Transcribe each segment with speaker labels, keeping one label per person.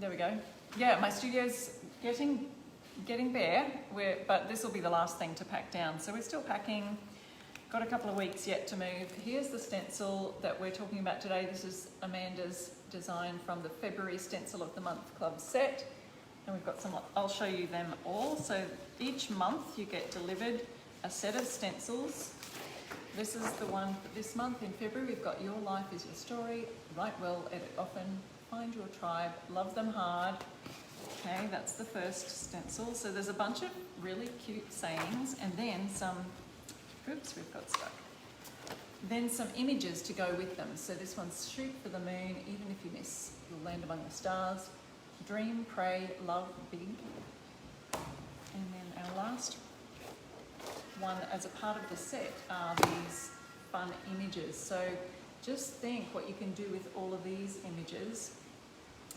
Speaker 1: There we go. Yeah, my studio's getting bare, but this will be the last thing to pack down. So we're still packing, got a couple of weeks yet to move. Here's the stencil that we're talking about today. This is Amanda's design from the February Stencil of the Month Club set. And we've got some, I'll show you them all. So each month you get delivered a set of stencils. This is the one for this month. In February, we've got Your Life is Your Story, Write Well, Edit Often, Find Your Tribe, Love Them Hard. Okay, that's the first stencil. So there's a bunch of really cute sayings and then some, oops, we've got stuck. Then some images to go with them. So this one's Shoot for the Moon, Even If You Miss, You'll Land Among the Stars, Dream, Pray, Love Big. And then our last one as a part of the set are these fun images. So just think what you can do with all of these images,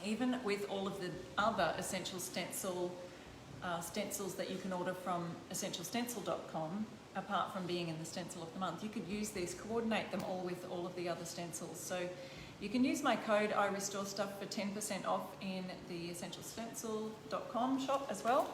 Speaker 1: even with all of the other Essential Stencil stencils that you can order from essentialstencil.com, apart from being in the Stencil of the Month. You could use these, coordinate them all with all of the other stencils. So you can use my code I Restore Stuff for 10% off in the essentialstencil.com shop as well.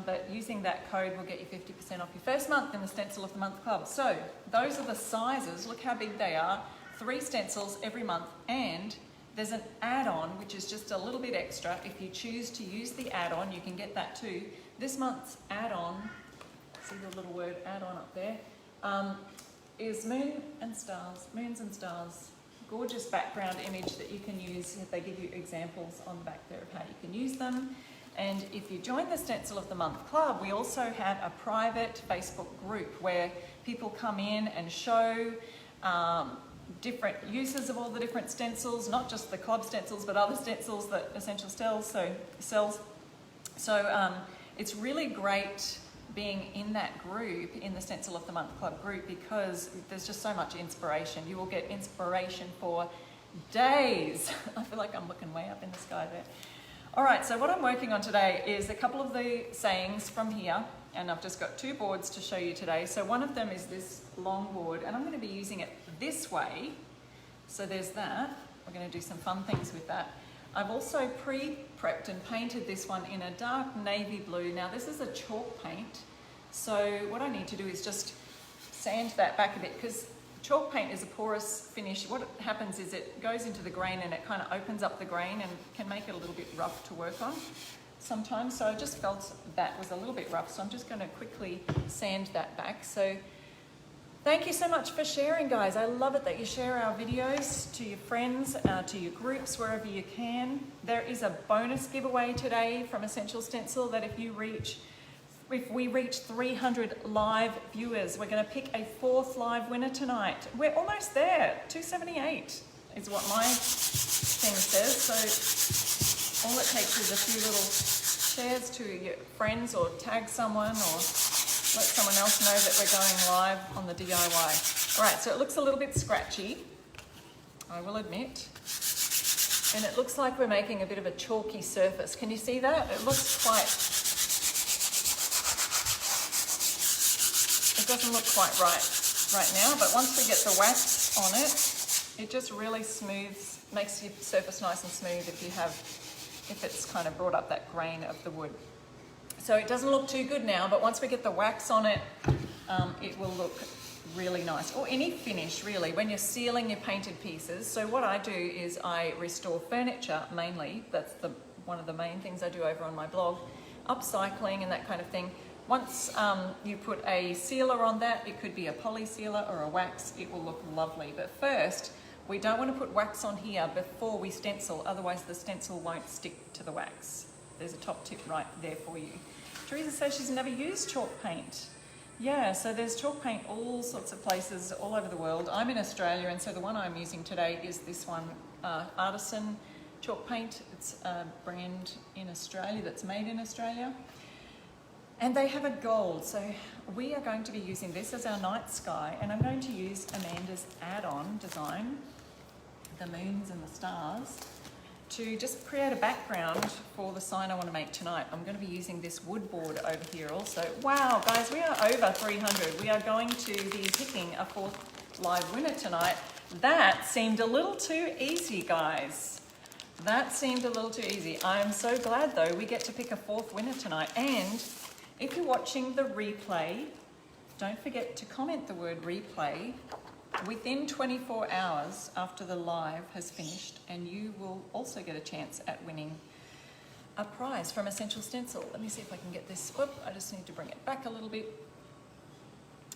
Speaker 1: But using that code will get you 50% off your first month in the Stencil of the Month Club. So those are the sizes. Look how big they are. 3 stencils every month, and there's an add-on which is just a little bit extra. If you choose to use the add-on, you can get that too. This month's add-on, see the little word add-on up there, is Moons and Stars. Gorgeous background image that you can use. They give you examples on the back there of how you can use them. And if you join the Stencil of the Month Club, we also have a private Facebook group where people come in and show different uses of all the different stencils, not just the club stencils, but other stencils that Essential sells. So it's really great being in that group, in the Stencil of the Month Club group, because there's just so much inspiration. You will get inspiration for days. I feel like I'm looking way up in the sky there. All right, so what I'm working on today is a couple of the sayings from here, and I've just got 2 boards to show you today. So one of them is this long board, and I'm going to be using it this way. So there's that. We're going to do some fun things with that. I've also pre-prepped and painted this one in a dark navy blue. Now this is a chalk paint, so what I need to do is just sand that back a bit, because chalk paint is a porous finish. What happens is it goes into the grain and it kind of opens up the grain and can make it a little bit rough to work on sometimes. So I just felt that was a little bit rough, so I'm just going to quickly sand that back. So thank you so much for sharing, guys. I love it that you share our videos to your friends, to your groups, wherever you can. There is a bonus giveaway today from Essential Stencil that if we reach 300 live viewers, we're going to pick a 4th live winner tonight. We're almost there. 278 is what my thing says. So all it takes is a few little shares to your friends, or tag someone, or let someone else know that we're going live on the DIY. All right, so it looks a little bit scratchy, I will admit. And it looks like we're making a bit of a chalky surface. Can you see that? It looks quite... It doesn't look quite right now, but once we get the wax on it, it just really smooths, makes your surface nice and smooth if it's kind of brought up that grain of the wood. So it doesn't look too good now, but once we get the wax on it, it will look really nice. Or any finish, really, when you're sealing your painted pieces. So what I do is I restore furniture mainly. That's one of the main things I do over on my blog. Upcycling and that kind of thing. Once you put a sealer on that, it could be a poly sealer or a wax, it will look lovely. But first, we don't want to put wax on here before we stencil, otherwise the stencil won't stick to the wax. There's a top tip right there for you. Teresa says she's never used chalk paint. Yeah, so there's chalk paint all sorts of places all over the world. I'm in Australia, and so the one I'm using today is this one, Artisan Chalk Paint. It's a brand in Australia that's made in Australia. And they have a gold, so we are going to be using this as our night sky, and I'm going to use Amanda's add-on design, the moons and the stars, to just create a background for the sign I want to make tonight. I'm going to be using this wood board over here also. Wow, guys, we are over 300. We are going to be picking a 4th live winner tonight. That seemed a little too easy, guys. That seemed a little too easy. I'm so glad though we get to pick a fourth winner tonight. And if you're watching the replay, don't forget to comment the word replay within 24 hours after the live has finished, and you will also get a chance at winning a prize from Essential Stencil. Let me see if I can get this. Whoop, I just need to bring it back a little bit.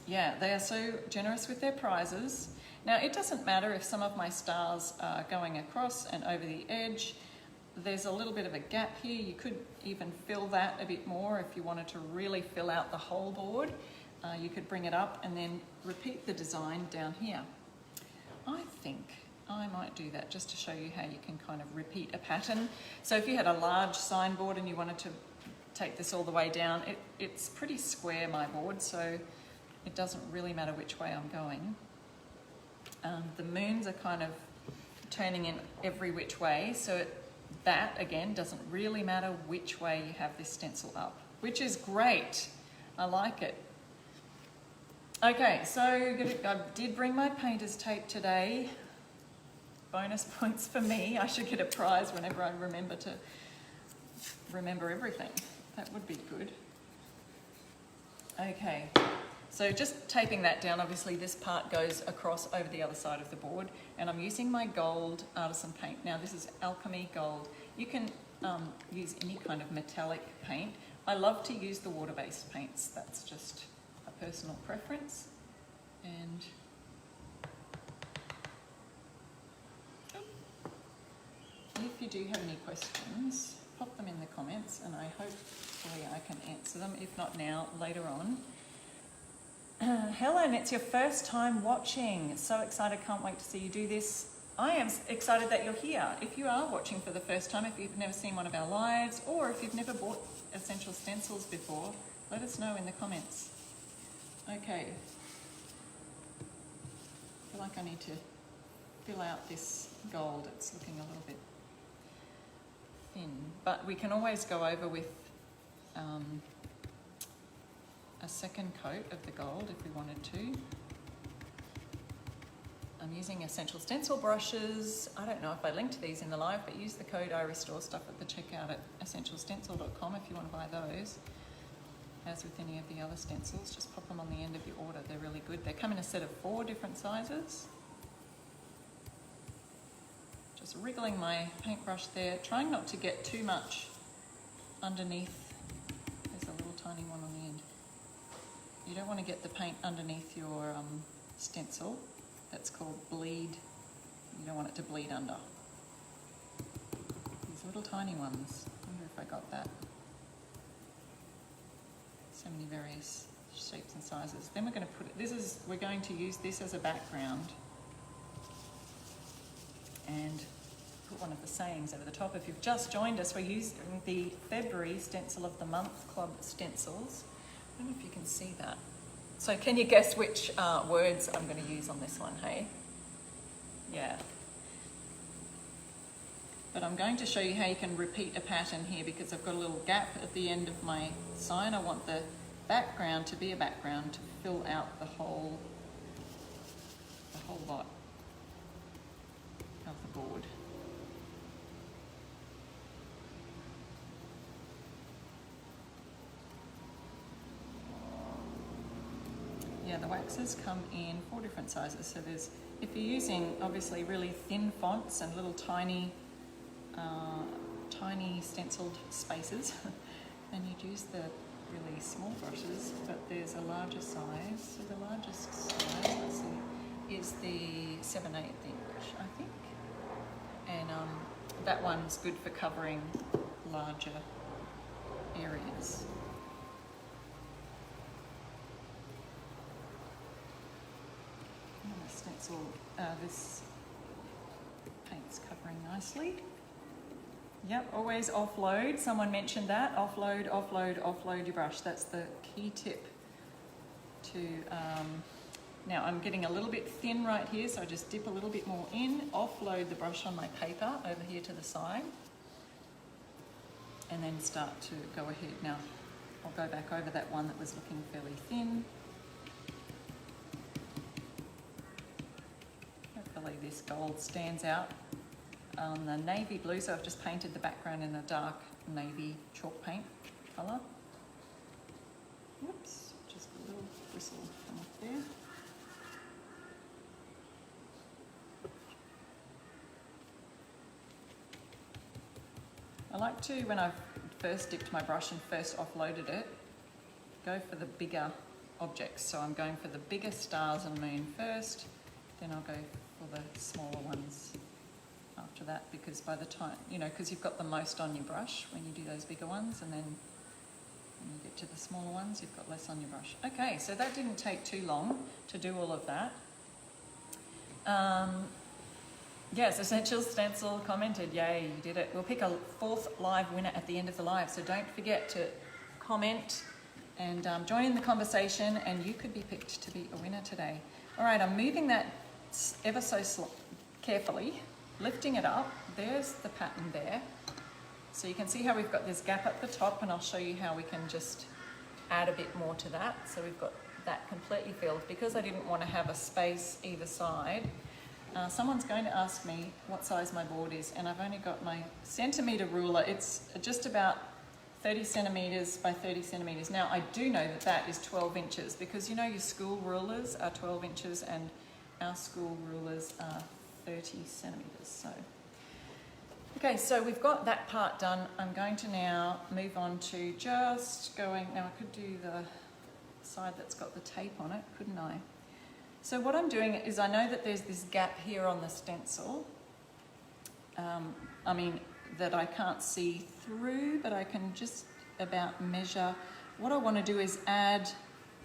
Speaker 1: Yeah, they are so generous with their prizes. Now, it doesn't matter if some of my stars are going across and over the edge. There's a little bit of a gap here. You could even fill that a bit more if you wanted to really fill out the whole board. You could bring it up and then repeat the design down here. I think I might do that just to show you how you can kind of repeat a pattern. So if you had a large signboard and you wanted to take this all the way down, it's pretty square, my board, so it doesn't really matter which way I'm going. The moons are kind of turning in every which way, so that again doesn't really matter which way you have this stencil up, which is great. I like it. Okay, so I did bring my painter's tape today. Bonus points for me. I should get a prize whenever I remember everything. That would be good. Okay, so just taping that down. Obviously this part goes across over the other side of the board, and I'm using my gold artisan paint. Now this is Alchemy Gold. You can use any kind of metallic paint. I love to use the water-based paints. That's just a personal preference. And if you do have any questions, pop them in the comments, and hopefully I can answer them. If not now, later on. Helen, it's your first time watching. So excited, can't wait to see you do this. I am excited that you're here. If you are watching for the first time, if you've never seen one of our lives, or if you've never bought Essential Stencils before, let us know in the comments. Okay. I feel like I need to fill out this gold. It's looking a little bit thin, but we can always go over with a second coat of the gold if we wanted to. I'm using Essential Stencil brushes. I don't know if I linked these in the live, but use the code I restore stuff at the checkout at essentialstencil.com if you want to buy those. As with any of the other stencils, just pop them on the end of your order. They're really good. They come in a set of 4 different sizes. Just wriggling my paintbrush there, trying not to get too much underneath. There's a little tiny one on the end. You don't want to get the paint underneath your stencil. That's called bleed. You don't want it to bleed under. These little tiny ones. I wonder if I got that. So many various shapes and sizes. Then we're going to put it, we're going to use this as a background and put one of the sayings over the top. If you've just joined us, we're using the February Stencil of the Month Club stencils. I don't know if you can see that. So can you guess which words I'm going to use on this one, hey? Yeah. But I'm going to show you how you can repeat a pattern here, because I've got a little gap at the end of my sign. I want the background to be a background to fill out the whole lot of the board. Yeah, the waxes come in 4 different sizes. So there's, if you're using obviously really thin fonts and little tiny stenciled spaces, then you'd use the really small brushes, but there's a larger size. So the largest size, let's see, is the 7/8 inch, I think. And that one's good for covering larger areas. Stencil, this paint's covering nicely. Yep, always offload. Someone mentioned that. Offload, offload, offload your brush. That's the key tip to, now I'm getting a little bit thin right here, so I just dip a little bit more in, offload the brush on my paper over here to the side, and then start to go ahead. Now, I'll go back over that one that was looking fairly thin. Hopefully this gold stands out on the navy blue, so I've just painted the background in a dark navy chalk paint colour. Whoops, just a little bristle come off there. I like to, when I've first dipped my brush and first offloaded it, go for the bigger objects. So I'm going for the bigger stars and moon first, then I'll go for the smaller ones after that, because by the time, you know, because you've got the most on your brush when you do those bigger ones, and then when you get to the smaller ones, you've got less on your brush. Okay, so that didn't take too long to do all of that. Yes, Essential Stencil commented, yay, you did it. We'll pick a 4th live winner at the end of the live, so don't forget to comment and join in the conversation, and you could be picked to be a winner today. All right, I'm moving that ever so carefully, lifting it up. There's the pattern there. So you can see how we've got this gap at the top, and I'll show you how we can just add a bit more to that. So we've got that completely filled. Because I didn't want to have a space either side, someone's going to ask me what size my board is, and I've only got my centimetre ruler. It's just about 30 centimetres by 30 centimetres. Now I do know that that is 12 inches, because you know your school rulers are 12 inches and our school rulers are 30 centimetres. So, okay, so we've got that part done. I'm going to now move on to just going, now I could do the side that's got the tape on it, couldn't I? So what I'm doing is, I know that there's this gap here on the stencil. That I can't see through, but I can just about measure. What I want to do is add,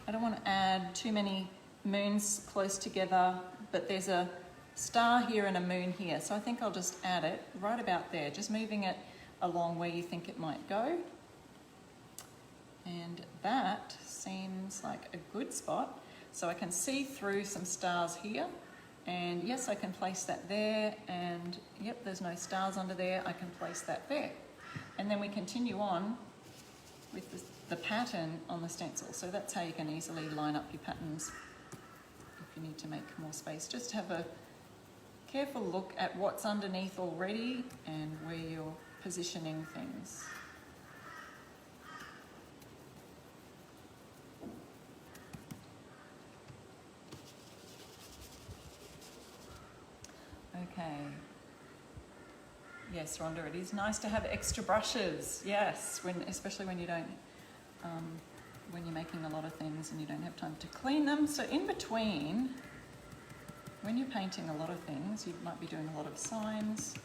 Speaker 1: I don't want to add too many moons close together, but there's a star here and a moon here. So I think I'll just add it right about there, just moving it along where you think it might go. And that seems like a good spot. So I can see through some stars here, and yes, I can place that there, and yep, there's no stars under there, I can place that there. And then we continue on with the pattern on the stencil. So that's how you can easily line up your patterns if you need to make more space. Just have a careful look at what's underneath already and where you're positioning things. Okay. Yes, Rhonda, it is nice to have extra brushes. Yes, especially when you don't, when you're making a lot of things and you don't have time to clean them. So in between, when you're painting a lot of things, you might be doing a lot of signs,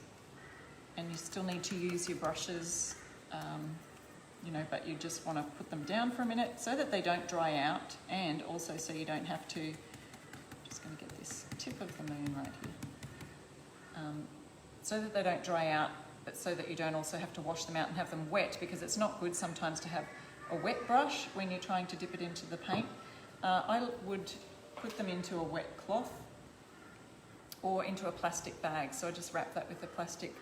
Speaker 1: and you still need to use your brushes, but you just want to put them down for a minute so that they don't dry out, and also so you don't have to. I'm just going to get this tip of the moon right here. So that they don't dry out, but so that you don't also have to wash them out and have them wet, because it's not good sometimes to have a wet brush when you're trying to dip it into the paint. I would put them into a wet cloth or into a plastic bag. So I just wrap that with the plastic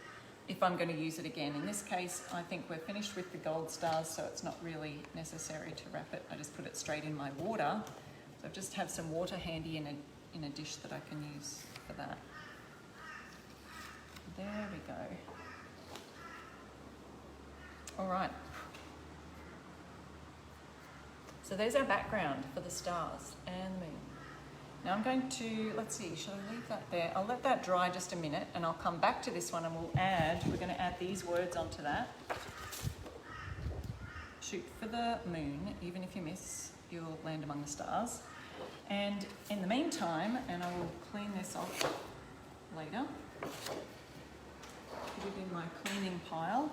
Speaker 1: if I'm going to use it again. In this case, I think we're finished with the gold stars, so it's not really necessary to wrap it. I just put it straight in my water. So I just have some water handy in a dish that I can use for that. There we go. All right. So there's our background for the stars and the moon. Now I'm going to, let's see, shall I leave that there? I'll let that dry just a minute, and I'll come back to this one, and we're going to add these words onto that. Shoot for the moon. Even if you miss, you'll land among the stars. And in the meantime, and I will clean this off later, put it in my cleaning pile.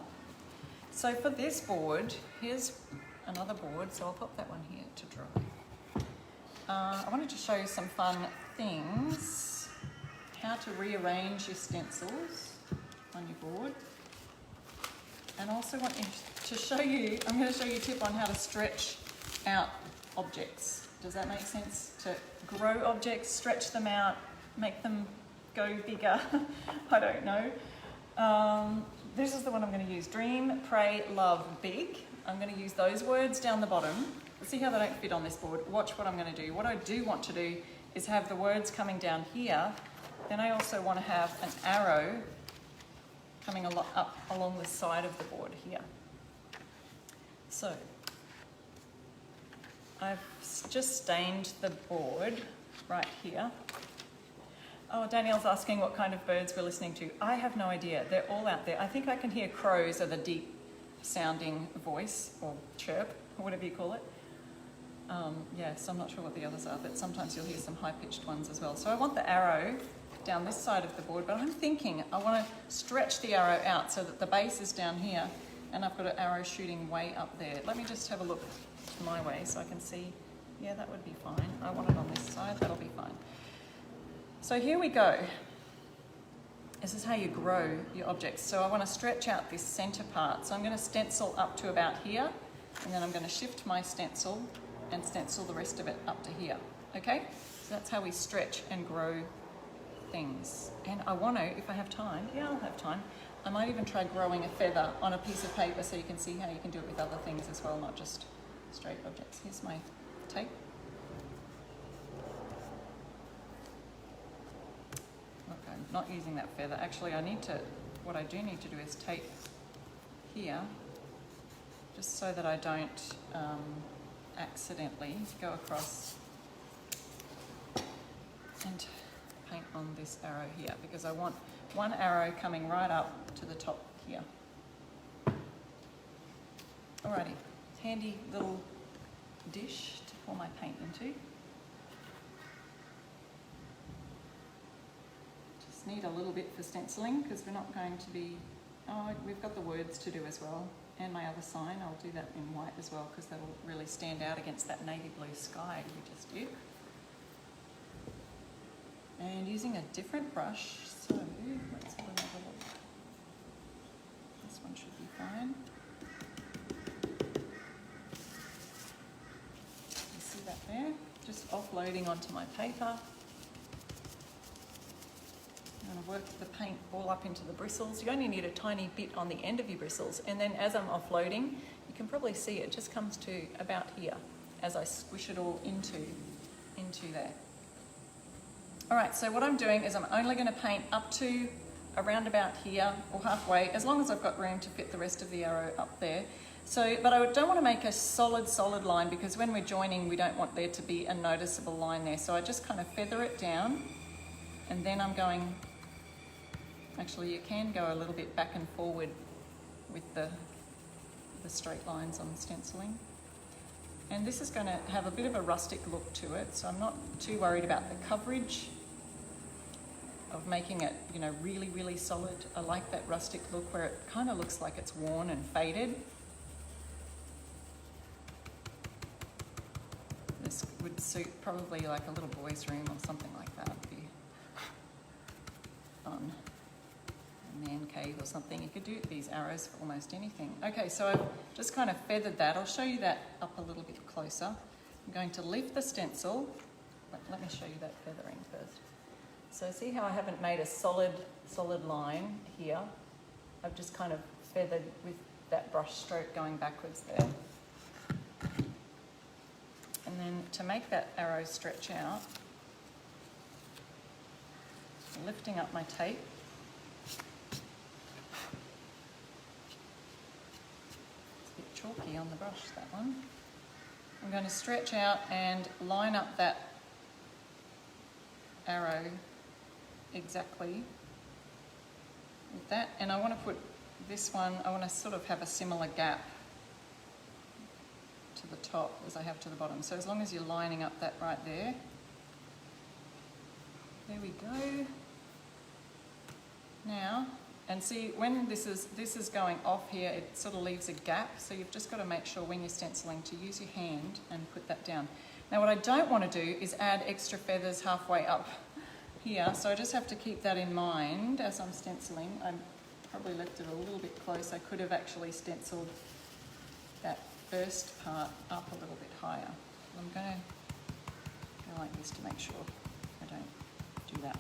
Speaker 1: So for this board, here's another board, so I'll pop that one here to dry. I wanted to show you some fun things, how to rearrange your stencils on your board. And I also want to show you, I'm going to show you a tip on how to stretch out objects. Does that make sense? To grow objects, stretch them out, make them go bigger. I don't know. This is the one I'm going to use. Dream, pray, love, big. I'm going to use those words down the bottom. Let's see how they don't fit on this board. Watch what I'm going to do. What I do want to do is have the words coming down here. Then I also want to have an arrow coming a lot up along the side of the board here. So I've just stained the board right here. Oh, Danielle's asking what kind of birds we're listening to. I have no idea. They're all out there. I think I can hear crows are the deep sounding voice or chirp or whatever you call it. Yes, I'm not sure what the others are, but sometimes you'll hear some high-pitched ones as well. So I want the arrow down this side of the board, but I'm thinking I want to stretch the arrow out so that the base is down here and I've got an arrow shooting way up there. Let me just have a look my way so I can see. Yeah, that would be fine. I want it on this side, that'll be fine. So here we go. This is how you grow your objects. So I want to stretch out this center part. So I'm going to stencil up to about here, and then I'm going to shift my stencil and stencil the rest of it up to here. Okay? So that's how we stretch and grow things. And I want to, if I have time, yeah, I'll have time, I might even try growing a feather on a piece of paper so you can see how you can do it with other things as well, not just straight objects. Here's my tape. Okay, I'm not using that feather. Actually, what I do need to do is tape here, just so that I don't accidentally go across and paint on this arrow here, because I want one arrow coming right up to the top here. Alrighty, handy little dish to pour my paint into. Just need a little bit for stenciling because we're not going to be, we've got the words to do as well, and my other sign. I'll do that in white as well because that'll really stand out against that navy blue sky we just did. And using a different brush, so let's have another look. This one should be fine. You see that there? Just offloading onto my paper. I'm going to work the paint all up into the bristles. You only need a tiny bit on the end of your bristles, and then as I'm offloading, you can probably see it just comes to about here as I squish it all into there. Alright, so what I'm doing is I'm only going to paint up to around about here or halfway, as long as I've got room to fit the rest of the arrow up there. So, but I don't want to make a solid line because when we're joining we don't want there to be a noticeable line there. So I just kind of feather it down, and then I'm going, actually you can go a little bit back and forward with the straight lines on stenciling. And this is going to have a bit of a rustic look to it, so I'm not too worried about the coverage of making it, you know, really, really solid. I like that rustic look where it kind of looks like it's worn and faded. This would suit probably like a little boy's room or something like that. It'd be fun. A man cave or something. You could do these arrows for almost anything. Okay, so I've just kind of feathered that. I'll show you that up a little bit closer. I'm going to lift the stencil. Let me show you that feathering first. So see how I haven't made a solid line here? I've just kind of feathered with that brush stroke going backwards there. And then to make that arrow stretch out, lifting up my tape. It's a bit chalky on the brush, that one. I'm going to stretch out and line up that arrow exactly with that, and I want to put this one, I want to sort of have a similar gap to the top as I have to the bottom. So as long as you're lining up that right there. There we go. Now, and see when this is going off here, it sort of leaves a gap, so you've just got to make sure when you're stenciling to use your hand and put that down. Now what I don't want to do is add extra feathers halfway up here, so I just have to keep that in mind as I'm stenciling. I probably left it a little bit close. I could have actually stenciled that first part up a little bit higher. I'm going to go like this to make sure I don't do that.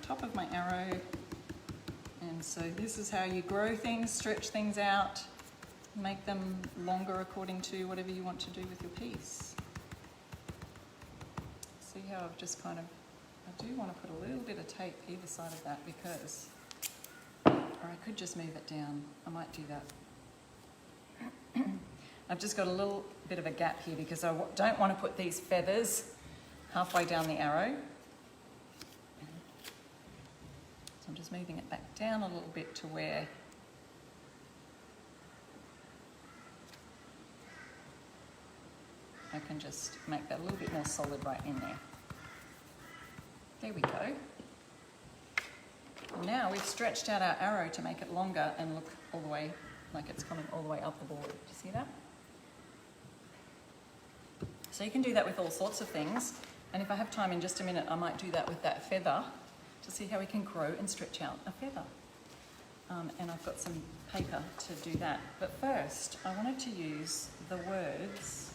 Speaker 1: Top of my arrow and And so this is how you grow things, stretch things out, make them longer according to whatever you want to do with your piece. See how I've just kind of, I do want to put a little bit of tape either side of that because, or I could just move it down. I might do that. I've just got a little bit of a gap here because I don't want to put these feathers halfway down the arrow. So I'm just moving it back down a little bit to where I can just make that a little bit more solid right in there. There we go. Now we've stretched out our arrow to make it longer and look all the way like it's coming all the way up the board. Do you see that? So you can do that with all sorts of things. And if I have time in just a minute, I might do that with that feather to see how we can grow and stretch out a feather. And I've got some paper to do that. But first, I wanted to use the words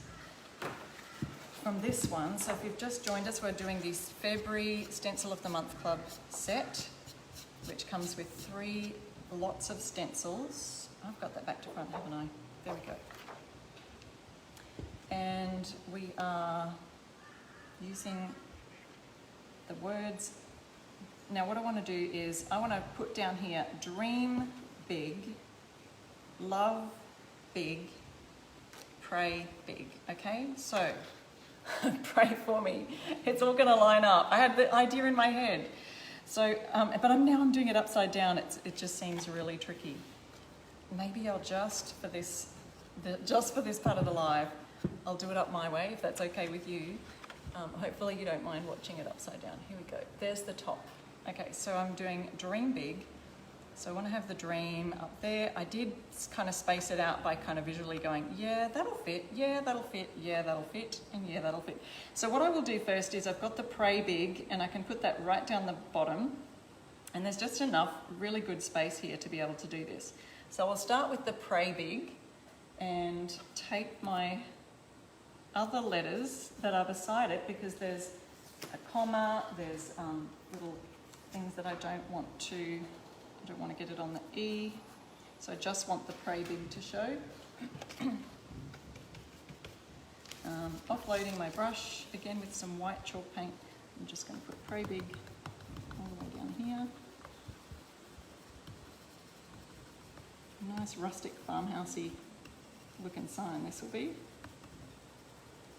Speaker 1: from this one. So if you've just joined us, we're doing this February Stencil of the Month Club set, which comes with 3 lots of stencils. I've got that back to front, haven't I? There we go. And we are using the words. Now what I want to do is I want to put down here, dream big, love big, pray big, okay? So pray for me. It's all going to line up. I had the idea in my head. So, but now I'm doing it upside down. It just seems really tricky. Maybe I'll just for this part of the live, I'll do it up my way if that's okay with you. Hopefully you don't mind watching it upside down. Here we go. There's the top. Okay, so I'm doing dream big. So I want to have the dream up there. I did kind of space it out by kind of visually going, yeah, that'll fit, yeah, that'll fit, yeah, that'll fit, and yeah, that'll fit. So what I will do first is I've got the pray big, and I can put that right down the bottom, and there's just enough really good space here to be able to do this. So I'll start with the pray big and take my other letters that are beside it, because there's a comma, there's little things that I don't want to get it on the E, so I just want the pray big to show. Offloading my brush, again with some white chalk paint, I'm just going to put pray big all the way down here. Nice rustic farmhousey looking sign this will be.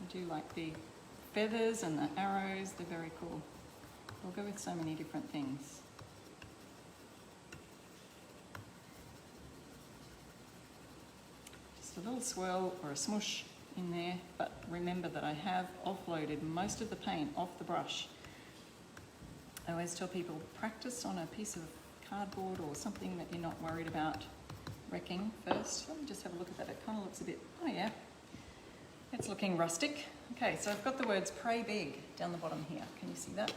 Speaker 1: I do like the feathers and the arrows, they're very cool. We'll go with so many different things. Just a little swirl or a smoosh in there, but remember that I have offloaded most of the paint off the brush. I always tell people, practice on a piece of cardboard or something that you're not worried about wrecking first. Let me just have a look at that. It kind of looks a bit, oh yeah, it's looking rustic. Okay, so I've got the words pray big down the bottom here. Can you see that?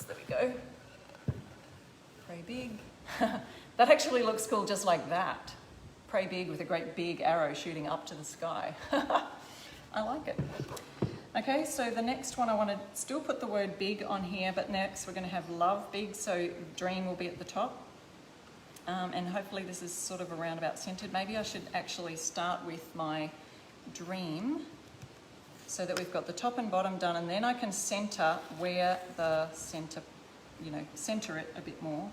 Speaker 1: There we go. Pray big. That actually looks cool just like that. Pray big with a great big arrow shooting up to the sky. I like it. Okay, so the next one I want to still put the word big on here, but next we're going to have love big, so dream will be at the top. And hopefully this is sort of around about centered. Maybe I should actually start with my dream so that we've got the top and bottom done, and then I can center where the center, center it a bit more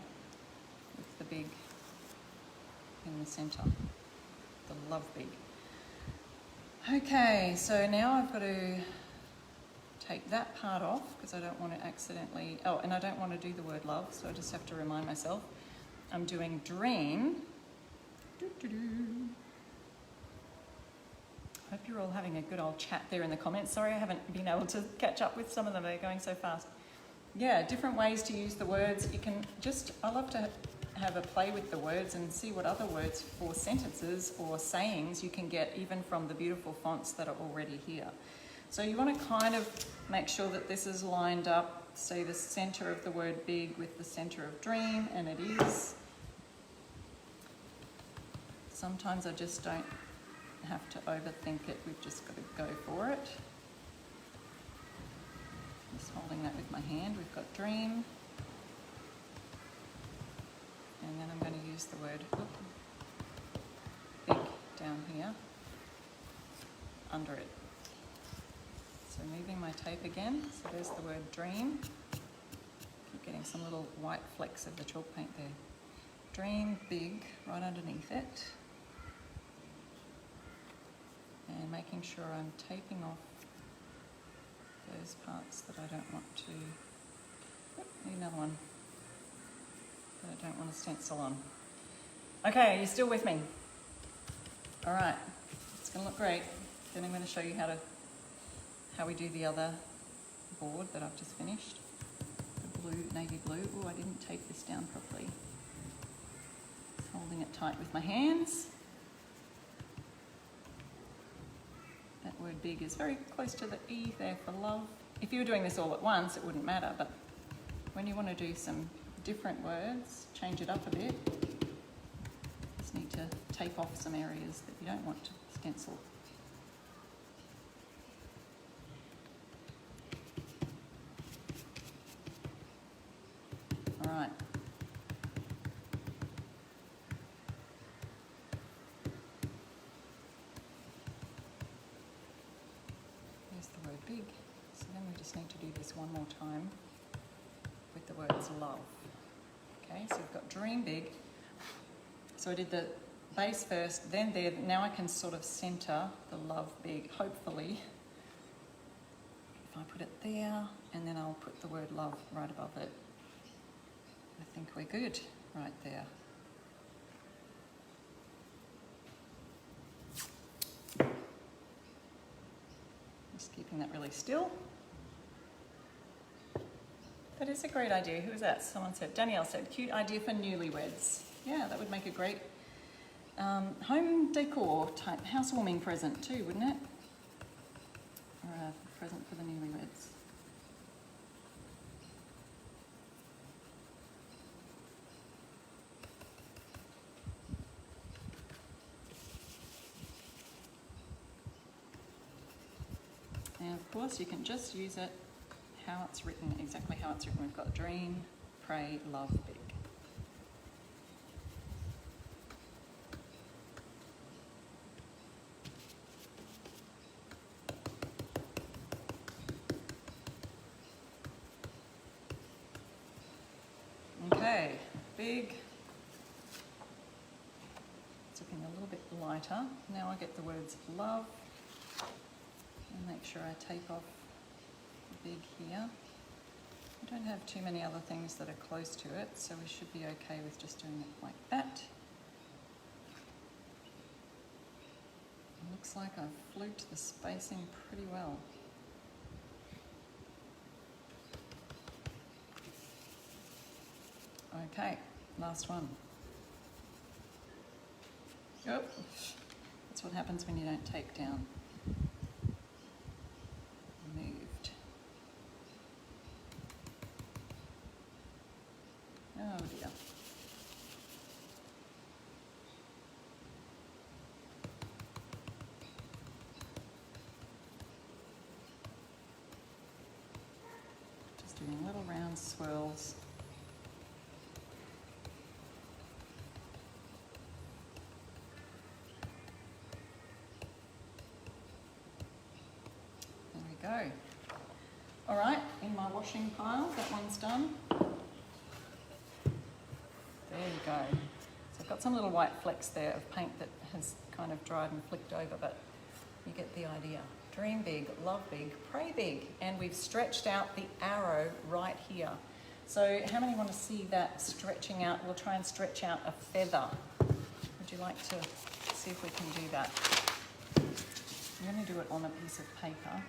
Speaker 1: with the big in the center, the love big. Okay, so now I've got to take that part off because I don't want to accidentally, and I don't want to do the word love, so I just have to remind myself. I'm doing dream. Hope you're all having a good old chat there in the comments. Sorry I haven't been able to catch up with some of them, they're going so fast. Yeah, different ways to use the words. You can just, I love to have a play with the words and see what other words for sentences or sayings you can get even from the beautiful fonts that are already here. So you want to kind of make sure that this is lined up, say the center of the word big with the center of dream, and it is. Sometimes I just don't have to overthink it, we've just got to go for it. Just holding that with my hand, we've got dream. And then I'm going to use the word big down here under it. So moving my tape again, so there's the word dream. Keep getting some little white flecks of the chalk paint there. Dream big right underneath it. And making sure I'm taping off those parts that I don't want to, need another one, that I don't want to stencil on. Okay, you're still with me? All right, it's going to look great. Then I'm going to show you how we do the other board that I've just finished. The blue, navy blue. Oh, I didn't tape this down properly. Just holding it tight with my hands. That word big is very close to the E there for love. If you were doing this all at once, it wouldn't matter, but when you want to do some different words, change it up a bit. Just need to tape off some areas that you don't want to stencil. All right. There's the word big. So then we just need to do this one more time with the words love. Okay, so we've got dream big. So I did the base first, then there. Now I can sort of center the love big, hopefully. If I put it there, and then I'll put the word love right above it. I think we're good right there. Just keeping that really still. That is a great idea. Who was that? Someone said, Danielle said, cute idea for newlyweds. Yeah, that would make a great home decor type housewarming present too, wouldn't it? Or a present for the newlyweds. And of course you can just use it how it's written, exactly how it's written. We've got dream, pray, love, big. Okay, big. It's looking a little bit lighter. Now I get the words love. And make sure I tape off the big here. I don't have too many other things that are close to it, so we should be okay with just doing it like that. It looks like I've fluked the spacing pretty well. Okay, last one. Oh, that's what happens when you don't tape down. Moved. Oh dear. Just doing little round swirls. Go. All right, in my washing pile, that one's done. There you go. So I've got some little white flecks there of paint that has kind of dried and flicked over, but you get the idea. Dream big, love big, pray big. And we've stretched out the arrow right here. So how many want to see that stretching out? We'll try and stretch out a feather. Would you like to see if we can do that? I'm going to do it on a piece of paper.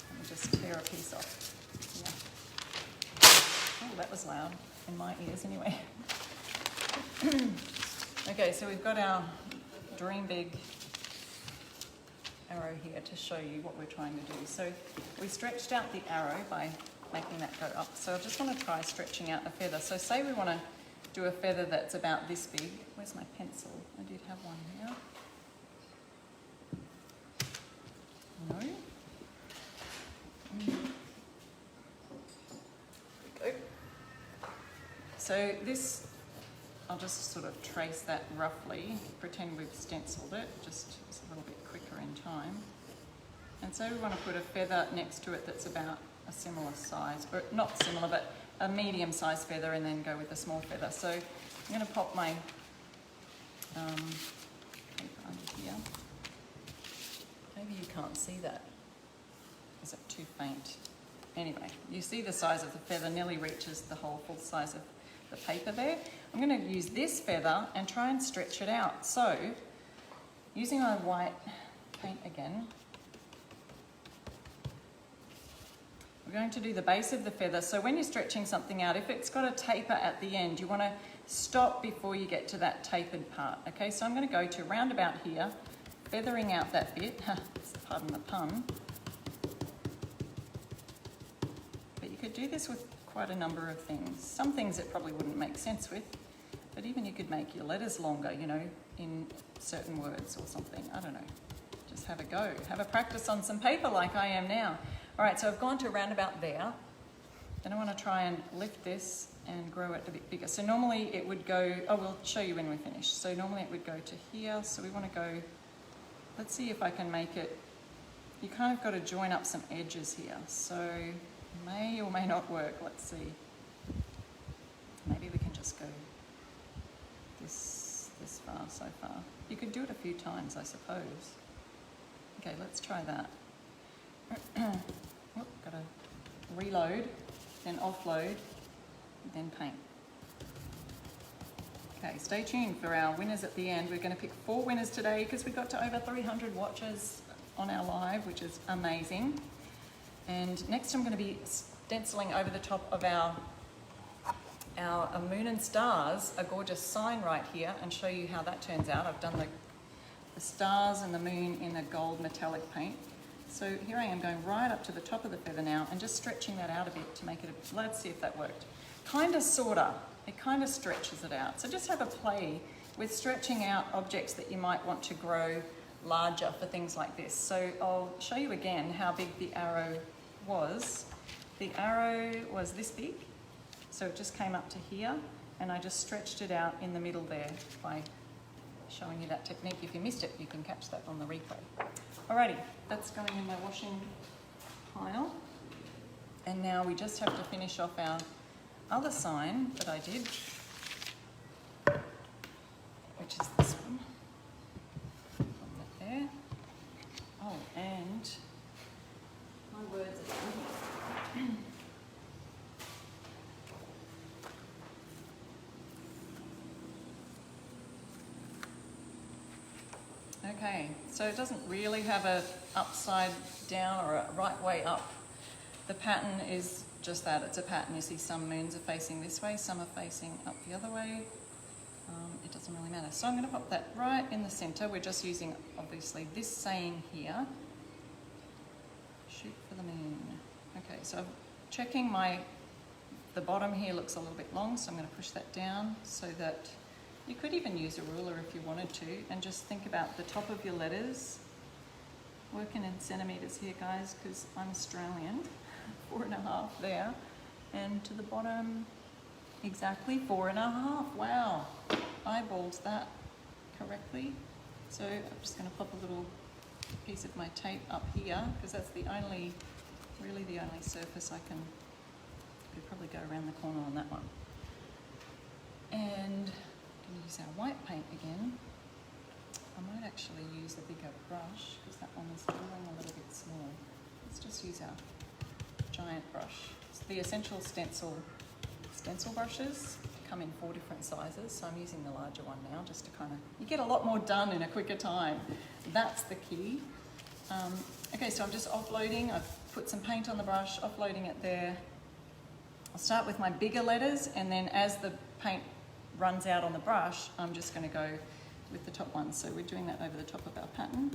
Speaker 1: Let me just tear a piece off. Yeah. Oh, that was loud in my ears anyway. Okay, so we've got our dream big arrow here to show you what we're trying to do. So we stretched out the arrow by making that go up. So I just want to try stretching out a feather. So say we want to do a feather that's about this big. Where's my pencil? I did have one here. No. Go. So this I'll just sort of trace that roughly, pretend we've stenciled it, just it's a little bit quicker in time. And so we want to put a feather next to it that's about a similar size, or not similar, but a medium-sized feather, and then go with the small feather. So I'm going to pop my paper under here. Maybe you can't see that. Is it too faint? Anyway, you see the size of the feather nearly reaches the whole full size of the paper there. I'm going to use this feather and try and stretch it out. So, using my white paint again, we're going to do the base of the feather. So when you're stretching something out, if it's got a taper at the end, you want to stop before you get to that tapered part. Okay, so I'm going to go to round about here, feathering out that bit, pardon the pun. But you could do this with quite a number of things. Some things it probably wouldn't make sense with, but even you could make your letters longer, you know, in certain words or something. I don't know. Just have a go. Have a practice on some paper like I am now. All right, so I've gone to around about there. Then I want to try and lift this and grow it a bit bigger. So normally it would go, oh, we'll show you when we're finished. So normally it would go to here. So we want to go, let's see if I can make it, you kind of got to join up some edges here. So may or may not work. Let's see. Maybe we can just go this far so far. You could do it a few times, I suppose. Okay, let's try that. Oh, gotta reload, then offload, then paint. Okay, stay tuned for our winners at the end. We're going to pick 4 winners today because we got to over 300 watches on our live, which is amazing. And next I'm going to be stenciling over the top of our moon and stars, a gorgeous sign right here, and show you how that turns out. I've done the stars and the moon in a gold metallic paint. So here I am going right up to the top of the feather now and just stretching that out a bit to make it, let's see if that worked. Kinda, sorta, it kind of stretches it out. So just have a play with stretching out objects that you might want to grow larger for things like this. So I'll show you again how big the arrow was. The arrow was this big, so it just came up to here, and I just stretched it out in the middle there by showing you that technique. If you missed it, you can catch that on the replay. Alrighty, that's going in my washing pile. And now we just have to finish off our other sign that I did, which is this one. Put that there. Oh, and my words are done. Okay, so it doesn't really have a upside down or a right way up. The pattern is just that, it's a pattern. You see some moons are facing this way, some are facing up the other way. It doesn't really matter. So I'm going to pop that right in the center. We're just using, obviously, this saying here. Shoot for the moon. Okay, so I'm checking the bottom here looks a little bit long, so I'm going to push that down so that you could even use a ruler if you wanted to, and just think about the top of your letters. Working in centimetres here, guys, because I'm Australian. 4.5 there. And to the bottom, exactly 4.5. Wow, eyeballed that correctly. So I'm just going to pop a little piece of my tape up here, because that's really the only surface I can, could probably go around the corner on that one. And use our white paint again. I might actually use a bigger brush because that one is drawing a little bit small. Let's just use our giant brush. It's the Essential Stencil brushes come in 4 different sizes, so I'm using the larger one now just to kind of, you get a lot more done in a quicker time. That's the key. Okay, so I'm just offloading. I've put some paint on the brush, offloading it there. I'll start with my bigger letters, and then as the paint runs out on the brush, I'm just going to go with the top ones. So we're doing that over the top of our pattern.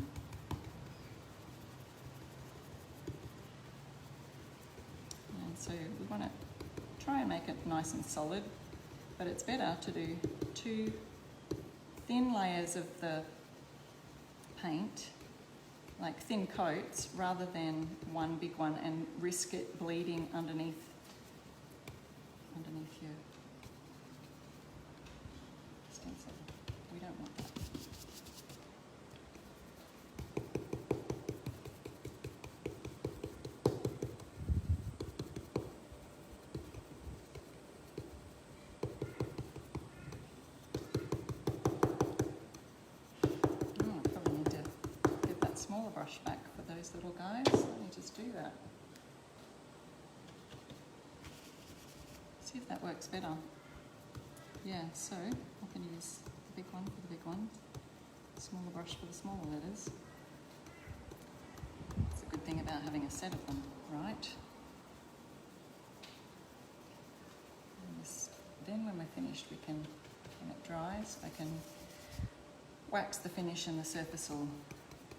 Speaker 1: And so we want to try and make it nice and solid, but it's better to do 2 thin layers of the paint, like thin coats, rather than one big one and risk it bleeding underneath your these little guys. Let me just do that. See if that works better. Yeah, so I can use the big one for the big one, smaller brush for the smaller letters. It's a good thing about having a set of them, right? Then when we're finished, we can, when it dries, I can wax the finish and the surface will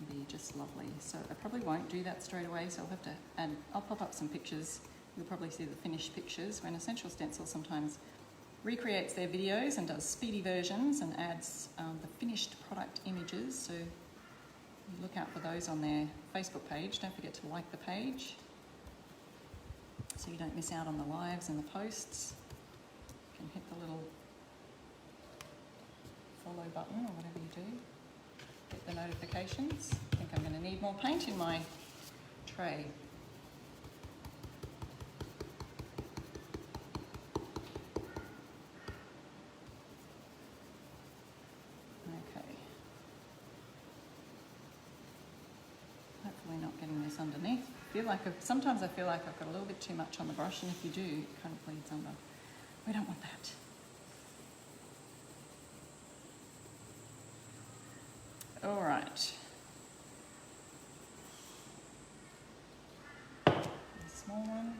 Speaker 1: be just lovely. So I probably won't do that straight away, so I'll have to add, I'll pop up some pictures. You'll probably see the finished pictures when Essential Stencil sometimes recreates their videos and does speedy versions and adds the finished product images. So you look out for those on their Facebook page. Don't forget to like the page so you don't miss out on the lives and the posts. You can hit the little follow button or whatever you do. Get the notifications. I think I'm going to need more paint in my tray. Underneath. Sometimes I feel like I've got a little bit too much on the brush, and if you do, it kind of bleeds under. We don't want that. All right. The small one.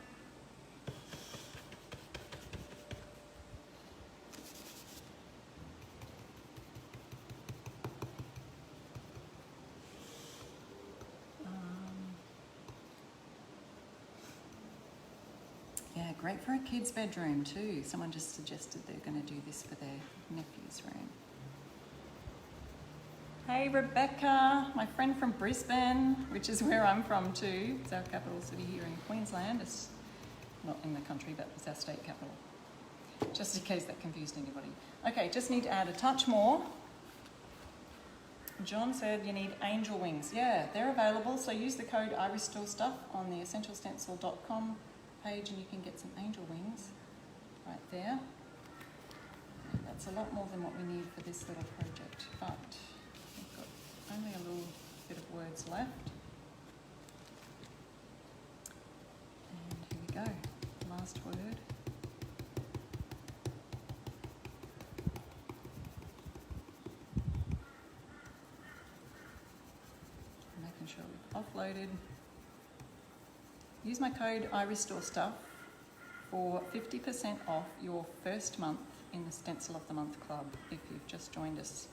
Speaker 1: Yeah, great for a kid's bedroom too. Someone just suggested they're going to do this for their nephew's room. Hey Rebecca, my friend from Brisbane, which is where I'm from too. It's our capital city here in Queensland. It's not in the country, but it's our state capital. Just in case that confused anybody. Okay, just need to add a touch more. John said you need angel wings. Yeah, they're available, so use the code IRESTORESTUFF on the essentialstencil.com page and you can get some angel wings right there. And that's a lot more than what we need for this little project, but we've got only a little bit of words left. And here we go, last word. Making sure we've offloaded. Use my code IRESTORESTUFF for 50% off your first month in the Stencil of the Month Club if you've just joined us.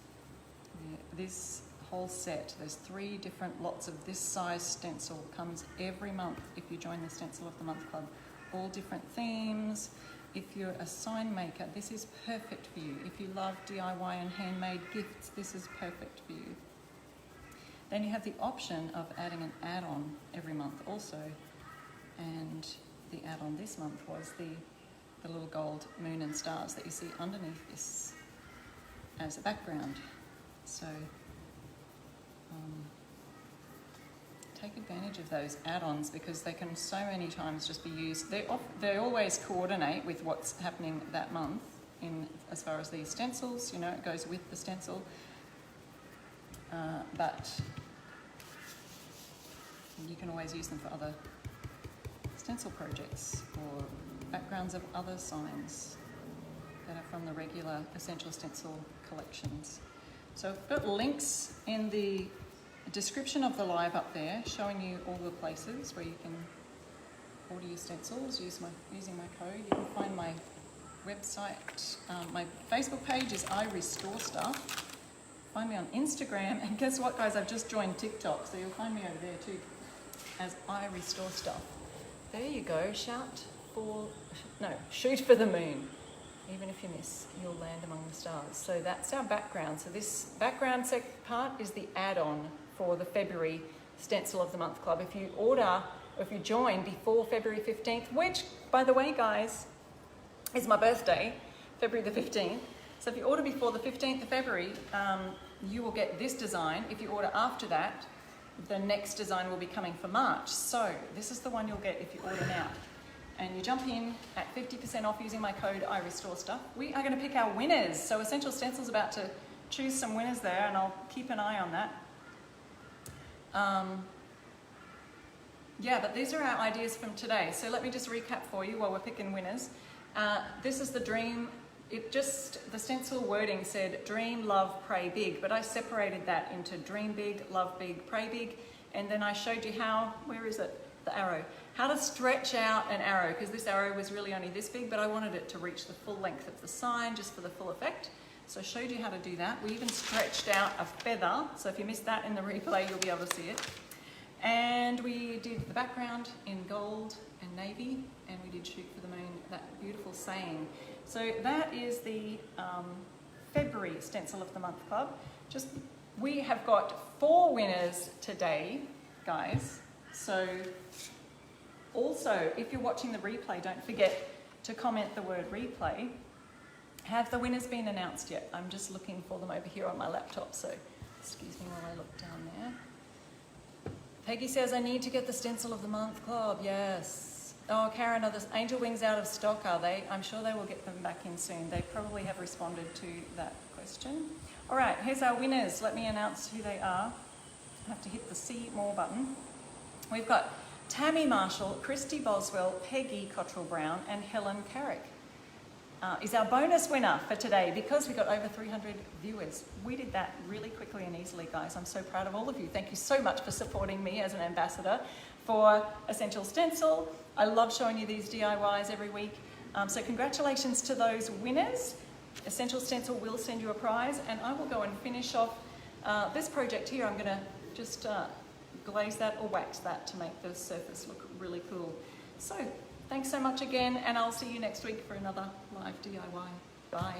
Speaker 1: This whole set, there's 3 different lots of this size stencil, comes every month if you join the Stencil of the Month Club. All different themes. If you're a sign maker, this is perfect for you. If you love DIY and handmade gifts, this is perfect for you. Then you have the option of adding an add-on every month also. And the add-on this month was the little gold moon and stars that you see underneath this as a background. So take advantage of those add-ons because they can so many times just be used. They always coordinate with what's happening that month in as far as these stencils, you know, it goes with the stencil. But you can always use them for other stencil projects or backgrounds of other signs that are from the regular Essential Stencil collections. So I've got links in the description of the live up there showing you all the places where you can order your stencils using my code. You can find my website, my Facebook page is IRestoreStuff. Find me on Instagram, and guess what guys, I've just joined TikTok, so you'll find me over there too as IRestoreStuff. There you go, shoot for the moon. Even if you miss, you'll land among the stars. So that's our background. So this background part is the add-on for the February Stencil of the Month Club. If you order, or if you join before February 15th, which, by the way, guys, is my birthday, February the 15th. So if you order before the 15th of February, you will get this design. If you order after that, the next design will be coming for March. So this is the one you'll get if you order now. And you jump in at 50% off using my code IRestoreStuff. We are going to pick our winners. So Essential Stencil's about to choose some winners there, and I'll keep an eye on that. Yeah, but these are our ideas from today. So let me just recap for you while we're picking winners. This is the dream. The stencil wording said dream, love, pray big, but I separated that into dream big, love big, pray big, and then I showed you how, where is it? The arrow. How to stretch out an arrow, because this arrow was really only this big, but I wanted it to reach the full length of the sign just for the full effect. So I showed you how to do that. We even stretched out a feather, so if you missed that in the replay, you'll be able to see it. And we did the background in gold and navy, and we did shoot for the moon, that beautiful saying. So that is the February Stencil of the Month Club. We have got 4 winners today, guys. So also, if you're watching the replay, don't forget to comment the word replay. Have the winners been announced yet? I'm just looking for them over here on my laptop, so excuse me while I look down there. Peggy says, I need to get the Stencil of the Month Club. Yes. Oh, Karen, are the angel wings out of stock, are they? I'm sure they will get them back in soon. They probably have responded to that question. All right, here's our winners. Let me announce who they are. I have to hit the See More button. We've got Tammy Marshall, Christy Boswell, Peggy Cottrell-Brown, and Helen Carrick. Is our bonus winner for today, because we got over 300 viewers. We did that really quickly and easily, guys. I'm so proud of all of you. Thank you so much for supporting me as an ambassador for Essential Stencil. I love showing you these DIYs every week. So congratulations to those winners. Essential Stencil will send you a prize, and I will go and finish off this project here. I'm gonna just glaze that or wax that to make the surface look really cool. So thanks so much again, and I'll see you next week for another live DIY. Bye.